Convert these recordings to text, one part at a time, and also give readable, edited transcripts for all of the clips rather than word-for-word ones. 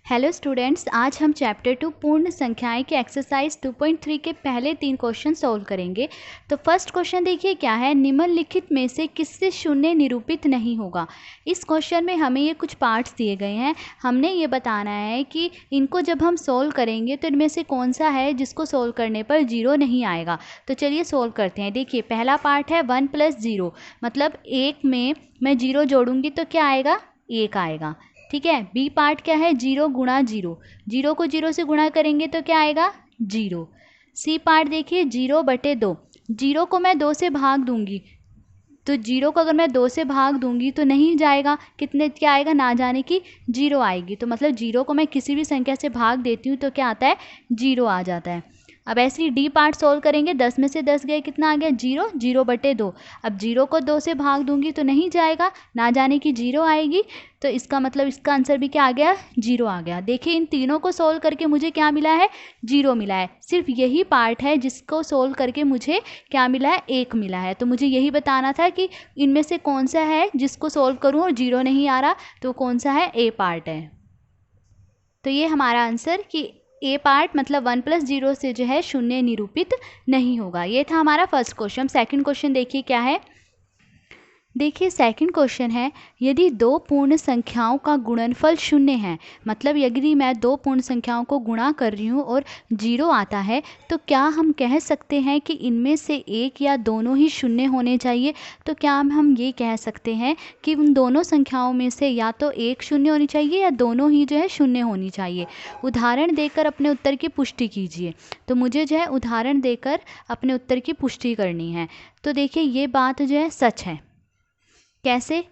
Hello students, आज हम chapter 2 पूर्ण संख्याएं के एक्सरसाइज 2.3 के पहले 3 क्वेश्चन सॉल्व करेंगे। तो फर्स्ट क्वेश्चन देखिए क्या है, निम्नलिखित में से किससे शून्य निरूपित नहीं होगा। इस क्वेश्चन में हमें ये कुछ पार्ट्स दिए गए हैं, हमने ये बताना है कि इनको जब हम सॉल्व करेंगे तो इनमें से कौन सा है जिसको सॉल्व करने पर 0 नहीं आएगा। तो चलिए सॉल्व करते हैं। देखिए पहला पार्ट है 1 + 0, मतलब 1 में मैं 0 जोड़ूंगी तो क्या आएगा, 1 आएगा। ठीक है। बी पार्ट क्या है, 0 × 0, 0 को 0 से गुणा करेंगे तो क्या आएगा, 0। सी पार्ट देखिए 0/2, 0 को मैं 2 से भाग दूंगी तो 0 को अगर मैं 2 से भाग दूंगी तो नहीं जाएगा, कितने क्या आएगा, ना जाने की 0 आएगी। तो मतलब 0 को मैं किसी भी संख्या से भाग देती हूँ तो क्या आता है, 0 आ जाता है। अब ऐसे ही डी पार्ट सोल्व करेंगे, 10 में से 10 गए, कितना आ गया, 0, 0/2। अब 0 को 2 से भाग दूंगी तो नहीं जाएगा, ना जाने की 0 आएगी। तो इसका मतलब इसका आंसर भी क्या आ गया, 0 आ गया। देखिए इन तीनों को सोल्व करके मुझे क्या मिला है, 0 मिला है। सिर्फ यही पार्ट है जिसको सोल्व करके मुझे क्या मिला है, 1 मिला है। तो मुझे यही बताना था कि इनमें से कौन सा है जिसको सोल्व करूँ और 0 नहीं आ रहा, तो कौन सा है, ए पार्ट है। तो ये हमारा आंसर कि ए पार्ट मतलब 1 + 0 से जो है शून्य निरूपित नहीं होगा। ये था हमारा फर्स्ट क्वेश्चन। सेकंड क्वेश्चन देखिए क्या है। देखिए सेकंड क्वेश्चन है, यदि दो पूर्ण संख्याओं का गुणनफल 0 है, मतलब यदि मैं दो पूर्ण संख्याओं को गुणा कर रही हूँ और 0 आता है, तो क्या हम कह सकते हैं कि इनमें से एक या दोनों ही शून्य होने चाहिए। तो क्या हम ये कह सकते हैं कि उन दोनों संख्याओं में से या तो एक शून्य होनी चाहिए या दोनों ही जो है शून्य होनी चाहिए। उदाहरण देकर अपने उत्तर की पुष्टि कीजिए। तो मुझे जो है उदाहरण देकर अपने उत्तर की पुष्टि करनी है। तो देखिए ये बात जो है सच है। कैसे,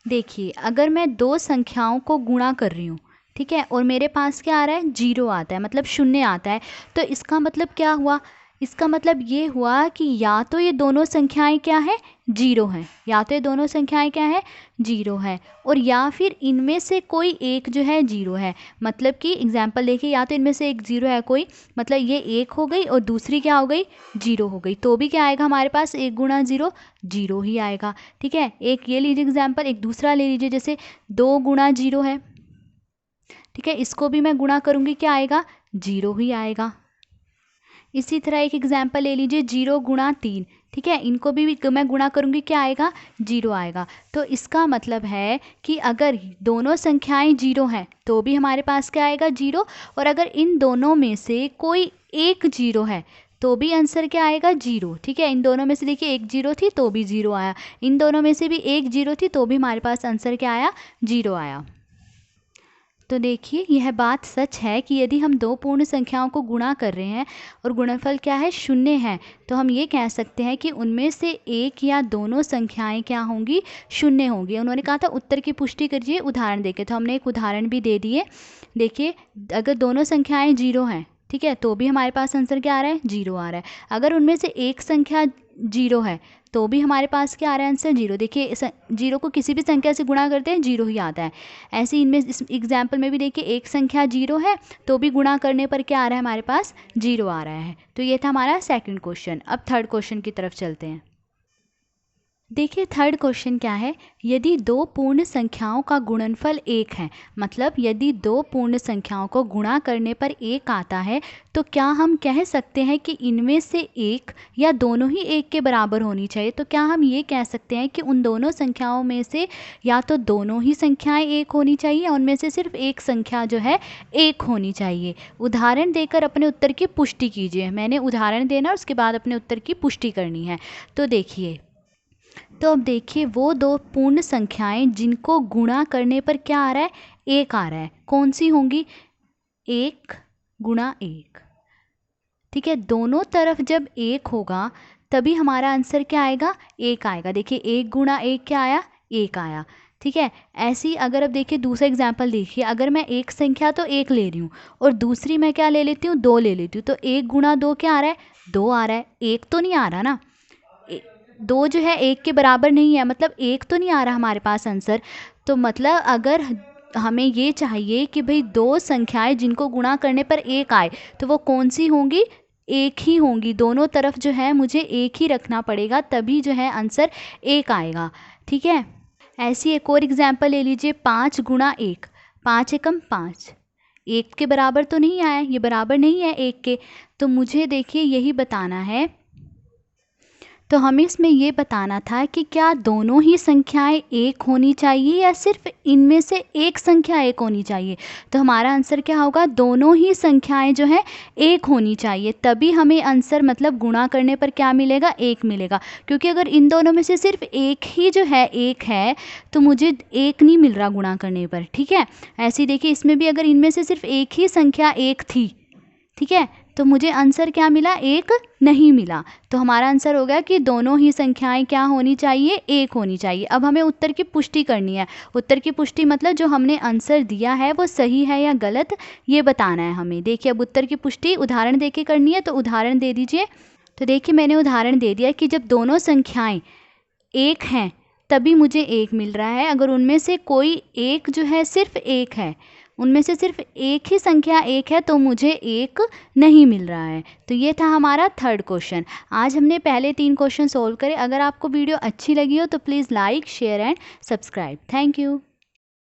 देखिए अगर मैं दो संख्याओं को गुणा कर रही हूँ, ठीक है, और मेरे पास क्या आ रहा है, 0 आता है, मतलब शून्य आता है, तो इसका मतलब क्या हुआ, इसका मतलब ये हुआ कि या तो ये दोनों संख्याएं क्या है, 0 हैं, या तो ये दोनों संख्याएं क्या है, 0 है, और या फिर इनमें से कोई एक जो है 0 है। मतलब कि एग्जाम्पल देखिए, या तो इनमें से एक 0 है कोई, मतलब ये 1 हो गई और दूसरी क्या हो गई, 0 हो गई, तो भी क्या आएगा हमारे पास, 1 × 0, 0 ही आएगा। ठीक है। एक ये लीजिए एग्जाम्पल, एक दूसरा ले लीजिए, जैसे 2 × 0 है, ठीक है, इसको भी मैं गुणा करूँगी, क्या आएगा, 0 ही आएगा। इसी तरह एक एग्जाम्पल ले लीजिए 0 × 3, ठीक है, इनको भी मैं गुणा करूँगी, क्या आएगा, 0 आएगा। तो इसका मतलब है कि अगर दोनों संख्याएं 0 हैं तो भी हमारे पास क्या आएगा, 0, और अगर इन दोनों में से कोई एक 0 है तो भी आंसर क्या आएगा, 0। ठीक है, इन दोनों में से देखिए एक 0 थी तो भी 0 आया, इन दोनों में से भी एक 0 थी तो भी हमारे पास आंसर क्या आया, 0 आया। तो देखिए यह बात सच है कि यदि हम दो पूर्ण संख्याओं को गुणा कर रहे हैं और गुणनफल क्या है, 0 है, तो हम ये कह सकते हैं कि उनमें से एक या दोनों संख्याएं क्या होंगी, 0 होंगी। उन्होंने कहा था उत्तर की पुष्टि करिए उदाहरण देके, तो हमने एक उदाहरण भी दे दिए। देखिए अगर दोनों संख्याएं 0 हैं, ठीक है, तो भी हमारे पास आंसर क्या आ रहा है, 0 आ रहा है। अगर उनमें से एक संख्या 0 है तो भी हमारे पास क्या आ रहा है, आंसर 0। देखिए 0 को किसी भी संख्या से गुणा करते हैं 0 ही आता है। ऐसे ही इनमें इस एग्जाम्पल में भी देखिए एक संख्या 0 है तो भी गुणा करने पर क्या आ रहा है, हमारे पास 0 आ रहा है। तो ये था हमारा सेकंड क्वेश्चन। अब थर्ड क्वेश्चन की तरफ चलते हैं। देखिए थर्ड क्वेश्चन क्या है, यदि दो पूर्ण संख्याओं का गुणनफल 1 है, मतलब यदि दो पूर्ण संख्याओं को गुणा करने पर 1 आता है, तो क्या हम कह सकते हैं कि इनमें से एक या दोनों ही 1 के बराबर होनी चाहिए। तो क्या हम ये कह सकते हैं कि उन दोनों संख्याओं में से या तो दोनों ही संख्याएं 1 होनी चाहिए, उनमें से सिर्फ एक संख्या जो है 1 होनी चाहिए। उदाहरण देकर अपने उत्तर की पुष्टि कीजिए। मैंने उदाहरण देना, उसके बाद अपने उत्तर की पुष्टि करनी है। तो देखिए, तो अब देखिए वो दो पूर्ण संख्याएं जिनको गुणा करने पर क्या आ रहा है, 1 आ रहा है, कौन सी होंगी, 1 × 1। ठीक है, दोनों तरफ जब 1 होगा तभी हमारा आंसर क्या आएगा, 1 आएगा। देखिए 1 × 1 क्या आया, 1 आया। ठीक है, ऐसी अगर अब देखिए दूसरा एग्जाम्पल देखिए, अगर मैं एक संख्या तो 1 ले रही हूँ और दूसरी मैं क्या ले लेती हूँ, 2 ले लेती हूँ, तो 1 × 2 क्या आ रहा है, 2 आ रहा है, 1 तो नहीं आ रहा ना, 2 जो है 1 के बराबर नहीं है, मतलब 1 तो नहीं आ रहा हमारे पास आंसर। तो मतलब अगर हमें ये चाहिए कि भाई दो संख्याएं जिनको गुणा करने पर 1 आए तो वो कौन सी होंगी, 1 ही होंगी। दोनों तरफ जो है मुझे 1 ही रखना पड़ेगा, तभी जो है आंसर 1 आएगा। ठीक है, ऐसी एक और एग्जाम्पल ले लीजिए, 5 × 1। 5 एकम 5, 1 के बराबर तो नहीं आया, ये बराबर नहीं है 1 के, तो मुझे देखिए यही बताना है। तो हमें इसमें ये बताना था कि क्या दोनों ही संख्याएं 1 होनी चाहिए या सिर्फ इनमें से एक संख्या 1 होनी चाहिए। तो हमारा आंसर क्या होगा, दोनों ही संख्याएं जो है 1 होनी चाहिए, तभी हमें आंसर मतलब गुणा करने पर क्या मिलेगा, 1 मिलेगा। क्योंकि अगर इन दोनों में से सिर्फ एक ही जो है 1 है तो मुझे 1 नहीं मिल रहा गुणा करने पर, ठीक है। ऐसे ही देखिए इसमें भी अगर इनमें से सिर्फ एक ही संख्या 1 थी, ठीक है, तो मुझे आंसर क्या मिला, 1 नहीं मिला। तो हमारा आंसर हो गया कि दोनों ही संख्याएं क्या होनी चाहिए, 1 होनी चाहिए। अब हमें उत्तर की पुष्टि करनी है। उत्तर की पुष्टि मतलब जो हमने आंसर दिया है वो सही है या गलत, ये बताना है हमें। देखिए अब उत्तर की पुष्टि उदाहरण देके करनी है, तो उदाहरण दे दीजिए। तो देखिए मैंने उदाहरण दे दिया कि जब दोनों संख्याएँ 1 हैं तभी मुझे 1 मिल रहा है। अगर उनमें से कोई एक जो है सिर्फ 1 है, उनमें से सिर्फ एक ही संख्या 1 है, तो मुझे 1 नहीं मिल रहा है। तो ये था हमारा थर्ड क्वेश्चन। आज हमने पहले 3 क्वेश्चन सोल्व करे। अगर आपको वीडियो अच्छी लगी हो तो please like, share and subscribe. Thank you.